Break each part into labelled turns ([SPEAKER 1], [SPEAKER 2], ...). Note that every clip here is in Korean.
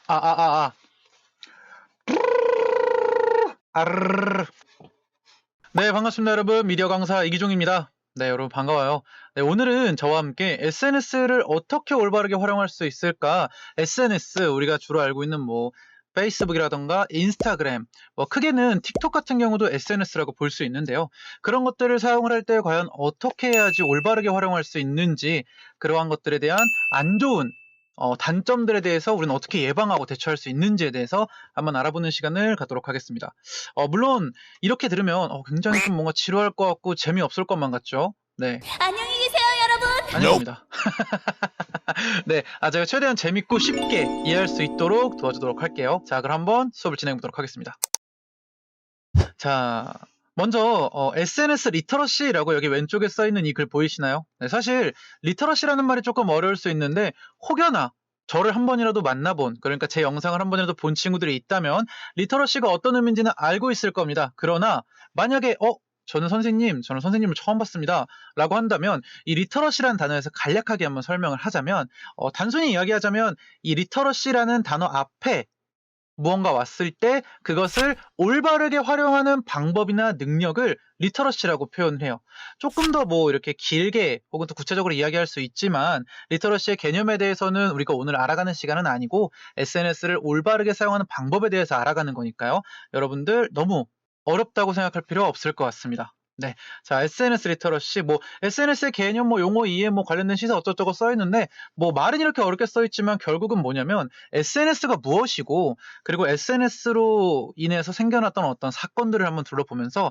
[SPEAKER 1] 아, 아, 아, 아. 아르르르. 네, 반갑습니다, 여러분. 미디어 강사 이기종입니다. 네, 여러분 반가워요. 네, 오늘은 저와 함께 SNS를 어떻게 올바르게 활용할 수 있을까? SNS, 우리가 주로 알고 있는 뭐, 페이스북이라던가 인스타그램, 뭐 크게는 틱톡 같은 경우도 SNS라고 볼 수 있는데요. 그런 것들을 사용을 할 때 과연 어떻게 해야지 올바르게 활용할 수 있는지, 그러한 것들에 대한 안 좋은 단점들에 대해서 우리는 어떻게 예방하고 대처할 수 있는지에 대해서 한번 알아보는 시간을 갖도록 하겠습니다. 물론 이렇게 들으면 굉장히 좀 뭔가 지루할 것 같고 재미없을 것만 같죠? 네,
[SPEAKER 2] 안녕히 계세요, 여러분.
[SPEAKER 1] 아닙니다. 네, 제가 최대한 재밌고 쉽게 이해할 수 있도록 도와주도록 할게요. 자, 그럼 한번 수업을 진행해 보도록 하겠습니다. 자, 먼저 SNS 리터러시라고 여기 왼쪽에 써 있는 이 글 보이시나요? 네, 사실 리터러시라는 말이 조금 어려울 수 있는데 혹여나 저를 한 번이라도 만나본, 그러니까 제 영상을 한 번이라도 본 친구들이 있다면 리터러시가 어떤 의미인지는 알고 있을 겁니다. 그러나 만약에 저는 선생님을 처음 봤습니다 라고 한다면 이 리터러시라는 단어에서 간략하게 한번 설명을 하자면 단순히 이야기하자면 이 리터러시라는 단어 앞에 무언가 왔을 때 그것을 올바르게 활용하는 방법이나 능력을 리터러시라고 표현을 해요. 조금 더 뭐 이렇게 길게 혹은 또 구체적으로 이야기할 수 있지만 리터러시의 개념에 대해서는 우리가 오늘 알아가는 시간은 아니고 SNS를 올바르게 사용하는 방법에 대해서 알아가는 거니까요. 여러분들 너무 어렵다고 생각할 필요 없을 것 같습니다. 네. 자, SNS 리터러시, 뭐, SNS의 개념, 뭐, 용어 이해, 뭐, 관련된 시사 어쩌고저쩌고 써있는데, 뭐, 말은 이렇게 어렵게 써있지만, 결국은 뭐냐면, SNS가 무엇이고, 그리고 SNS로 인해서 생겨났던 어떤 사건들을 한번 둘러보면서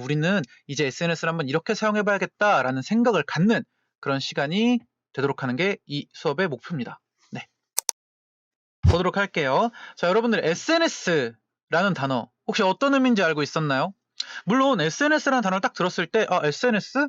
[SPEAKER 1] 우리는 이제 SNS를 한번 이렇게 사용해봐야겠다라는 생각을 갖는 그런 시간이 되도록 하는 게 이 수업의 목표입니다. 네, 보도록 할게요. 자, 여러분들 SNS라는 단어 혹시 어떤 의미인지 알고 있었나요? 물론 SNS라는 단어를 딱 들었을 때 SNS?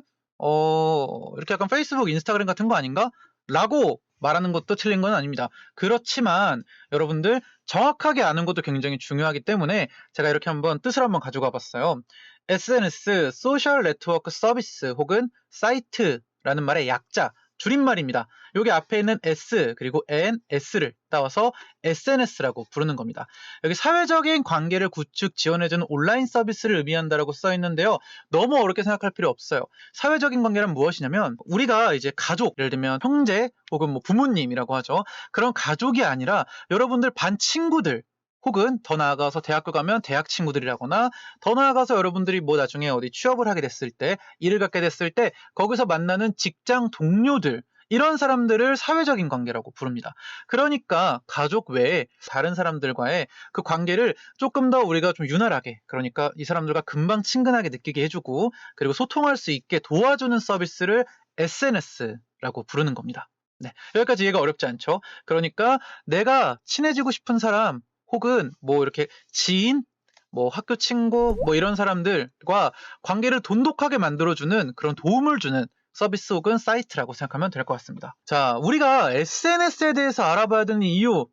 [SPEAKER 1] 이렇게 약간 페이스북, 인스타그램 같은 거 아닌가? 라고 말하는 것도 틀린 건 아닙니다. 그렇지만 여러분들 정확하게 아는 것도 굉장히 중요하기 때문에 제가 이렇게 한번 뜻을 한번 가져가 봤어요. SNS, 소셜 네트워크 서비스 혹은 사이트라는 말의 약자, 줄임말입니다. 여기 앞에 있는 S 그리고 N, S를 따와서 SNS라고 부르는 겁니다. 여기 사회적인 관계를 구축 지원해주는 온라인 서비스를 의미한다라고 써 있는데요. 너무 어렵게 생각할 필요 없어요. 사회적인 관계란 무엇이냐면 우리가 이제 가족, 예를 들면 형제 혹은 뭐 부모님이라고 하죠. 그런 가족이 아니라 여러분들 반 친구들 혹은 더 나아가서 대학교 가면 대학 친구들이라거나 더 나아가서 여러분들이 뭐 나중에 어디 취업을 하게 됐을 때 일을 갖게 됐을 때 거기서 만나는 직장 동료들 이런 사람들을 사회적인 관계라고 부릅니다. 그러니까 가족 외에 다른 사람들과의 그 관계를 조금 더 우리가 좀 유난하게, 그러니까 이 사람들과 금방 친근하게 느끼게 해주고 그리고 소통할 수 있게 도와주는 서비스를 SNS라고 부르는 겁니다. 네, 여기까지 이해가 어렵지 않죠? 그러니까 내가 친해지고 싶은 사람 혹은 뭐 이렇게 지인, 뭐 학교 친구, 뭐 이런 사람들과 관계를 돈독하게 만들어주는 그런 도움을 주는 서비스 혹은 사이트라고 생각하면 될 것 같습니다. 자, 우리가 SNS에 대해서 알아봐야 되는 이유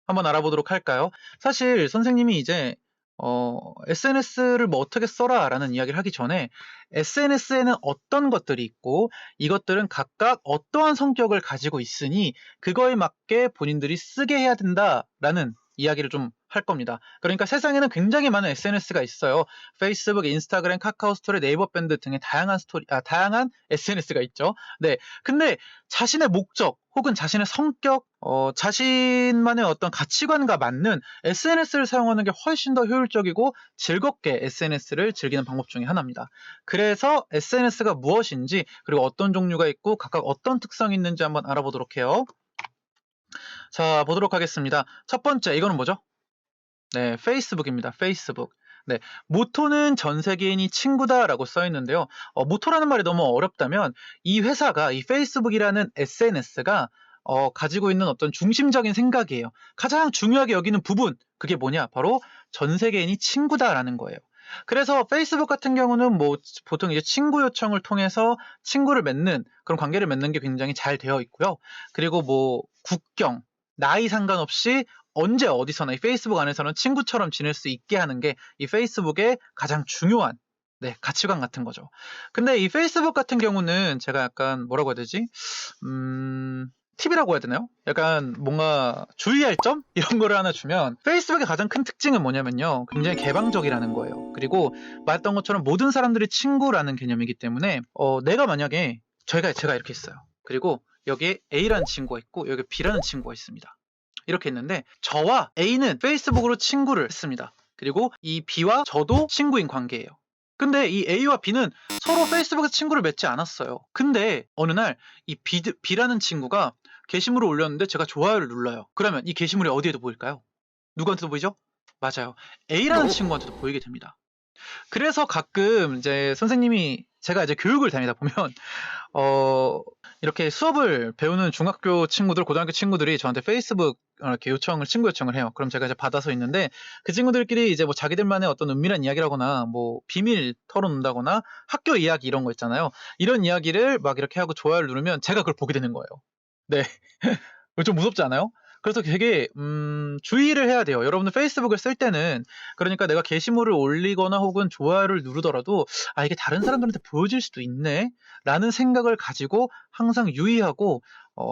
[SPEAKER 1] 한번 알아보도록 할까요? 사실 선생님이 이제 SNS를 뭐 어떻게 써라 라는 이야기를 하기 전에 SNS에는 어떤 것들이 있고 이것들은 각각 어떠한 성격을 가지고 있으니 그거에 맞게 본인들이 쓰게 해야 된다라는 이야기를 좀 할 겁니다. 그러니까 세상에는 굉장히 많은 SNS가 있어요. 페이스북, 인스타그램, 카카오스토리, 네이버 밴드 등의 다양한 SNS가 있죠. 네. 근데 자신의 목적 혹은 자신의 성격, 자신만의 어떤 가치관과 맞는 SNS를 사용하는 게 훨씬 더 효율적이고 즐겁게 SNS를 즐기는 방법 중에 하나입니다. 그래서 SNS가 무엇인지 그리고 어떤 종류가 있고 각각 어떤 특성이 있는지 한번 알아보도록 해요. 자, 보도록 하겠습니다. 첫 번째, 이거는 뭐죠? 네, 페이스북입니다. 페이스북. 네, 모토는 전 세계인이 친구다라고 써 있는데요. 모토라는 말이 너무 어렵다면 이 회사가 이 페이스북이라는 SNS가 가지고 있는 어떤 중심적인 생각이에요. 가장 중요하게 여기는 부분, 그게 뭐냐? 바로 전 세계인이 친구다라는 거예요. 그래서 페이스북 같은 경우는 뭐 보통 이제 친구 요청을 통해서 친구를 맺는 그런 관계를 맺는 게 굉장히 잘 되어 있고요. 그리고 뭐 국경, 나이 상관없이 언제 어디서나 이 페이스북 안에서는 친구처럼 지낼 수 있게 하는 게 이 페이스북의 가장 중요한 가치관 같은 거죠. 근데 이 페이스북 같은 경우는 제가 약간 뭐라고 해야 되지? 팁이라고 해야 되나요? 약간 뭔가 주의할 점? 이런 거를 하나 주면 페이스북의 가장 큰 특징은 뭐냐면요. 굉장히 개방적이라는 거예요. 그리고 말했던 것처럼 모든 사람들이 친구라는 개념이기 때문에 내가 만약에 제가 이렇게 있어요. 그리고 여기에 A라는 친구가 있고 여기 B라는 친구가 있습니다. 이렇게 있는데 저와 A는 페이스북으로 친구를 했습니다. 그리고 이 B와 저도 친구인 관계예요. 근데 이 A와 B는 서로 페이스북에서 친구를 맺지 않았어요. 근데 어느 날 이 B라는 친구가 게시물을 올렸는데 제가 좋아요를 눌러요. 그러면 이 게시물이 어디에도 보일까요? 누구한테도 보이죠? 맞아요. A라는 친구한테도 보이게 됩니다. 그래서 가끔 이제 선생님이 제가 이제 교육을 다니다 보면 어 이렇게 수업을 배우는 중학교 친구들, 고등학교 친구들이 저한테 페이스북 이렇게 친구 요청을 해요. 그럼 제가 이제 받아서 있는데 그 친구들끼리 이제 뭐 자기들만의 어떤 은밀한 이야기를 하거나 뭐 비밀 털어놓는다거나 학교 이야기 이런 거 있잖아요. 이런 이야기를 막 이렇게 하고 좋아요를 누르면 제가 그걸 보게 되는 거예요. 네. 좀 무섭지 않아요? 그래서 되게 주의를 해야 돼요. 여러분들 페이스북을 쓸 때는 그러니까 내가 게시물을 올리거나 혹은 좋아요를 누르더라도 이게 다른 사람들한테 보여질 수도 있네 라는 생각을 가지고 항상 유의하고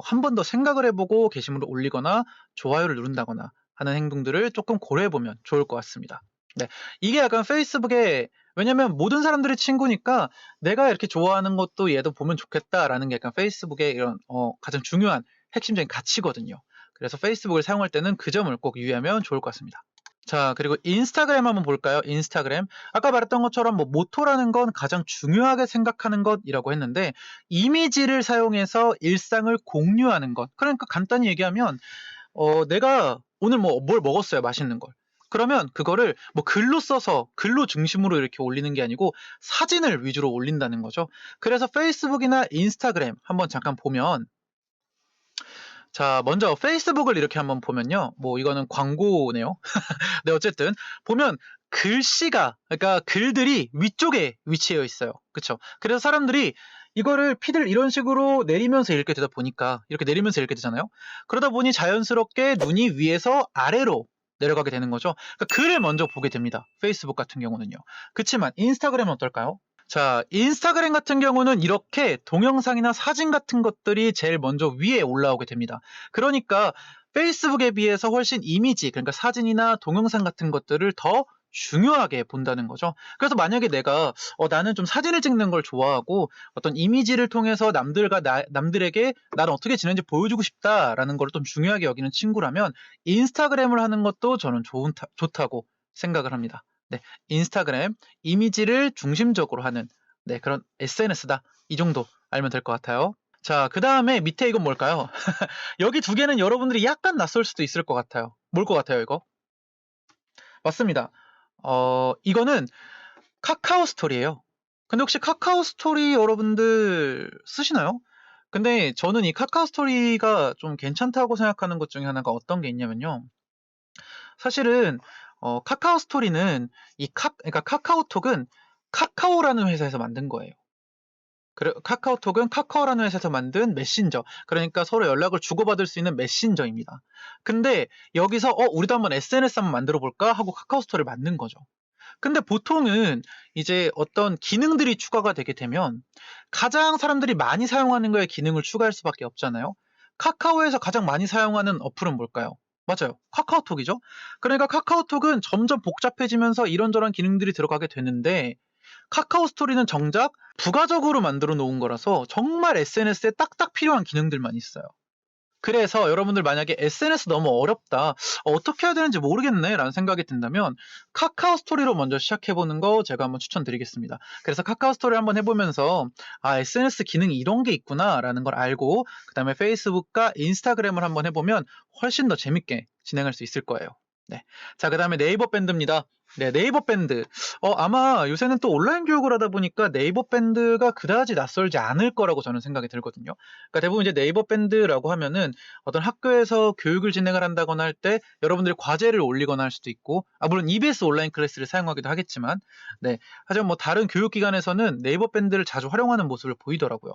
[SPEAKER 1] 한 번 더 생각을 해보고 게시물을 올리거나 좋아요를 누른다거나 하는 행동들을 조금 고려해 보면 좋을 것 같습니다. 네, 이게 약간 페이스북에 왜냐면 모든 사람들이 친구니까 내가 이렇게 좋아하는 것도 얘도 보면 좋겠다라는 게 약간 페이스북의 이런 가장 중요한 핵심적인 가치거든요. 그래서 페이스북을 사용할 때는 그 점을 꼭 유의하면 좋을 것 같습니다. 자, 그리고 인스타그램 한번 볼까요? 인스타그램. 아까 말했던 것처럼 뭐 모토라는 건 가장 중요하게 생각하는 것이라고 했는데 이미지를 사용해서 일상을 공유하는 것. 그러니까 간단히 얘기하면 내가 오늘 뭘 먹었어요. 맛있는 걸. 그러면 그거를 뭐 글로 써서 글로 중심으로 이렇게 올리는 게 아니고 사진을 위주로 올린다는 거죠. 그래서 페이스북이나 인스타그램 한번 잠깐 보면 자, 먼저 페이스북을 이렇게 한번 보면요. 뭐 이거는 광고네요. 네, 어쨌든 보면 글씨가 그러니까 글들이 위쪽에 위치해 있어요. 그렇죠? 그래서 사람들이 이거를 피드를 이런 식으로 내리면서 읽게 되다 보니까 이렇게 내리면서 읽게 되잖아요. 그러다 보니 자연스럽게 눈이 위에서 아래로 내려가게 되는 거죠. 그러니까 글을 먼저 보게 됩니다. 페이스북 같은 경우는요. 그렇지만 인스타그램은 어떨까요? 자, 인스타그램 같은 경우는 이렇게 동영상이나 사진 같은 것들이 제일 먼저 위에 올라오게 됩니다. 그러니까 페이스북에 비해서 훨씬 이미지, 그러니까 사진이나 동영상 같은 것들을 더 중요하게 본다는 거죠. 그래서 만약에 내가 나는 좀 사진을 찍는 걸 좋아하고 어떤 이미지를 통해서 남들에게 나는 어떻게 지내는지 보여주고 싶다라는 걸 좀 중요하게 여기는 친구라면 인스타그램을 하는 것도 저는 좋다고 생각을 합니다. 네, 인스타그램 이미지를 중심적으로 하는 그런 SNS다. 이 정도 알면 될 것 같아요. 자, 그 다음에 밑에 이건 뭘까요? 여기 두 개는 여러분들이 약간 낯설 수도 있을 것 같아요. 뭘 것 같아요, 이거? 맞습니다. 이거는 카카오 스토리예요. 근데 혹시 카카오 스토리 여러분들 쓰시나요? 근데 저는 이 카카오 스토리가 좀 괜찮다고 생각하는 것 중에 하나가 어떤 게 있냐면요. 사실은 카카오 스토리는 그러니까 카카오톡은 카카오라는 회사에서 만든 거예요. 카카오톡은 카카오라는 회사에서 만든 메신저. 그러니까 서로 연락을 주고받을 수 있는 메신저입니다. 근데 여기서 우리도 한번 SNS 한번 만들어 볼까 하고 카카오 스토리를 만든 거죠. 근데 보통은 이제 어떤 기능들이 추가가 되게 되면 가장 사람들이 많이 사용하는 거에 기능을 추가할 수밖에 없잖아요. 카카오에서 가장 많이 사용하는 어플은 뭘까요? 맞아요. 카카오톡이죠. 그러니까 카카오톡은 점점 복잡해지면서 이런저런 기능들이 들어가게 되는데 카카오 스토리는 정작 부가적으로 만들어 놓은 거라서 정말 SNS에 딱딱 필요한 기능들만 있어요. 그래서 여러분들 만약에 SNS 너무 어렵다, 어떻게 해야 되는지 모르겠네 라는 생각이 든다면 카카오 스토리로 먼저 시작해보는 거 제가 한번 추천드리겠습니다. 그래서 카카오 스토리 한번 해보면서 SNS 기능이 이런 게 있구나 라는 걸 알고 그 다음에 페이스북과 인스타그램을 한번 해보면 훨씬 더 재밌게 진행할 수 있을 거예요. 네. 자, 그 다음에 네이버 밴드입니다. 네, 네이버 밴드. 아마 요새는 또 온라인 교육을 하다 보니까 네이버 밴드가 그다지 낯설지 않을 거라고 저는 생각이 들거든요. 그러니까 대부분 이제 네이버 밴드라고 하면은 어떤 학교에서 교육을 진행을 한다거나 할 때 여러분들이 과제를 올리거나 할 수도 있고, 물론 EBS 온라인 클래스를 사용하기도 하겠지만, 네. 하지만 뭐 다른 교육기관에서는 네이버 밴드를 자주 활용하는 모습을 보이더라고요.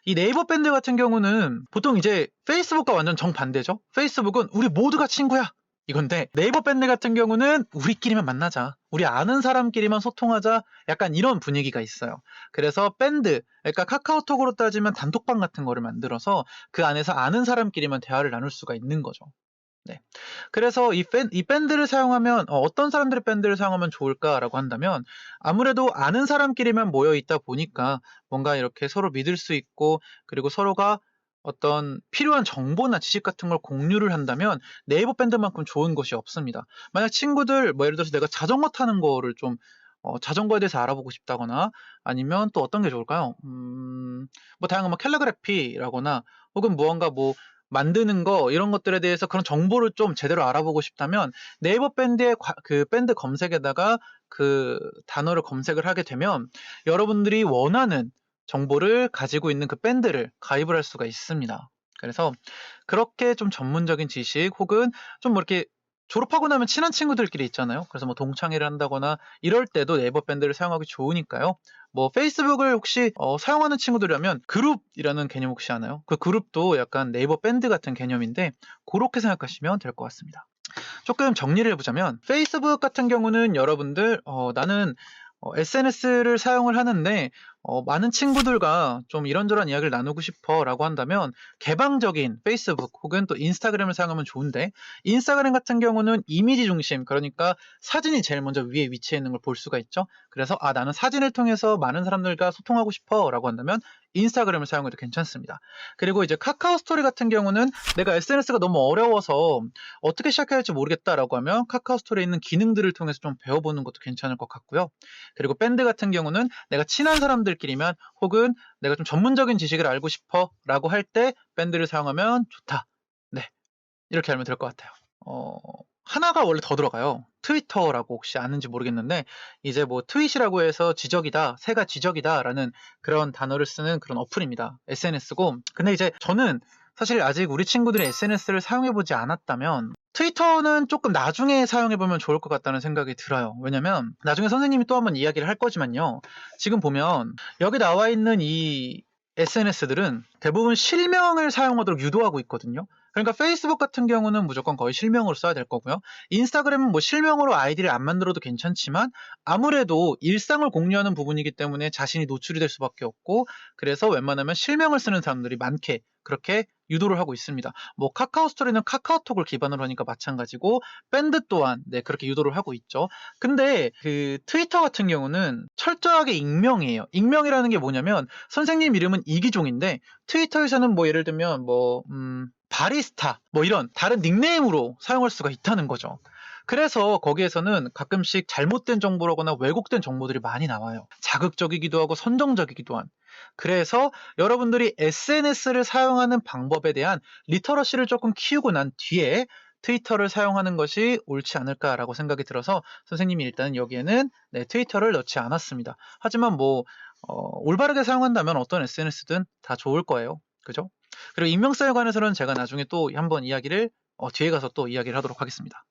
[SPEAKER 1] 이 네이버 밴드 같은 경우는 보통 이제 페이스북과 완전 정반대죠. 페이스북은 우리 모두가 친구야. 이건데 네이버 밴드 같은 경우는 우리끼리만 만나자. 우리 아는 사람끼리만 소통하자. 약간 이런 분위기가 있어요. 그래서 밴드, 그러니까 카카오톡으로 따지면 단톡방 같은 거를 만들어서 그 안에서 아는 사람끼리만 대화를 나눌 수가 있는 거죠. 네. 그래서 이 밴드를 사용하면 어떤 사람들의 밴드를 사용하면 좋을까라고 한다면 아무래도 아는 사람끼리만 모여 있다 보니까 뭔가 이렇게 서로 믿을 수 있고 그리고 서로가 어떤 필요한 정보나 지식 같은 걸 공유를 한다면 네이버 밴드만큼 좋은 것이 없습니다. 만약 친구들 뭐 예를 들어서 내가 자전거 타는 거를 좀 자전거에 대해서 알아보고 싶다거나 아니면 또 어떤 게 좋을까요? 뭐 다양한 뭐 캘리그래피라거나 혹은 무언가 뭐 만드는 거 이런 것들에 대해서 그런 정보를 좀 제대로 알아보고 싶다면 네이버 밴드의 그 밴드 검색에다가 그 단어를 검색을 하게 되면 여러분들이 원하는 정보를 가지고 있는 그 밴드를 가입을 할 수가 있습니다. 그래서 그렇게 좀 전문적인 지식 혹은 좀 뭐 이렇게 졸업하고 나면 친한 친구들끼리 있잖아요. 그래서 뭐 동창회를 한다거나 이럴 때도 네이버 밴드를 사용하기 좋으니까요. 뭐 페이스북을 혹시 사용하는 친구들이라면 그룹이라는 개념 혹시 아나요? 그 그룹도 약간 네이버 밴드 같은 개념인데 그렇게 생각하시면 될 것 같습니다. 조금 정리를 해보자면 페이스북 같은 경우는 여러분들 나는 SNS를 사용을 하는데 많은 친구들과 좀 이런저런 이야기를 나누고 싶어 라고 한다면 개방적인 페이스북 혹은 또 인스타그램을 사용하면 좋은데 인스타그램 같은 경우는 이미지 중심 그러니까 사진이 제일 먼저 위에 위치해 있는 걸 볼 수가 있죠. 그래서 나는 사진을 통해서 많은 사람들과 소통하고 싶어 라고 한다면 인스타그램을 사용해도 괜찮습니다. 그리고 이제 카카오 스토리 같은 경우는 내가 SNS가 너무 어려워서 어떻게 시작해야 할지 모르겠다라고 하면 카카오 스토리에 있는 기능들을 통해서 좀 배워보는 것도 괜찮을 것 같고요. 그리고 밴드 같은 경우는 내가 친한 사람들끼리만 혹은 내가 좀 전문적인 지식을 알고 싶어 라고 할 때 밴드를 사용하면 좋다. 네. 이렇게 알면 될 것 같아요. 하나가 원래 더 들어가요. 트위터라고 혹시 아는지 모르겠는데 이제 뭐 트윗이라고 해서 지적이다, 새가 지적이다라는 그런 단어를 쓰는 그런 어플입니다. SNS고. 근데 이제 저는 사실 아직 우리 친구들이 SNS를 사용해보지 않았다면 트위터는 조금 나중에 사용해보면 좋을 것 같다는 생각이 들어요. 왜냐면 나중에 선생님이 또 한번 이야기를 할 거지만요. 지금 보면 여기 나와 있는 이 SNS들은 대부분 실명을 사용하도록 유도하고 있거든요. 그러니까 페이스북 같은 경우는 무조건 거의 실명으로 써야 될 거고요. 인스타그램은 뭐 실명으로 아이디를 안 만들어도 괜찮지만 아무래도 일상을 공유하는 부분이기 때문에 자신이 노출이 될 수밖에 없고 그래서 웬만하면 실명을 쓰는 사람들이 많게 그렇게 유도를 하고 있습니다. 뭐 카카오 스토리는 카카오톡을 기반으로 하니까 마찬가지고 밴드 또한 네, 그렇게 유도를 하고 있죠. 근데 그 트위터 같은 경우는 철저하게 익명이에요. 익명이라는 게 뭐냐면 선생님 이름은 이기종인데 트위터에서는 뭐 예를 들면 뭐 바리스타 뭐 이런 다른 닉네임으로 사용할 수가 있다는 거죠. 그래서 거기에서는 가끔씩 잘못된 정보라거나 왜곡된 정보들이 많이 나와요. 자극적이기도 하고 선정적이기도 한. 그래서 여러분들이 SNS를 사용하는 방법에 대한 리터러시를 조금 키우고 난 뒤에 트위터를 사용하는 것이 옳지 않을까라고 생각이 들어서 선생님이 일단 여기에는 네, 트위터를 넣지 않았습니다. 하지만 뭐 올바르게 사용한다면 어떤 SNS든 다 좋을 거예요. 그죠? 그리고 익명성에 관해서는 제가 나중에 또 한번 이야기를 뒤에 가서 또 이야기를 하도록 하겠습니다.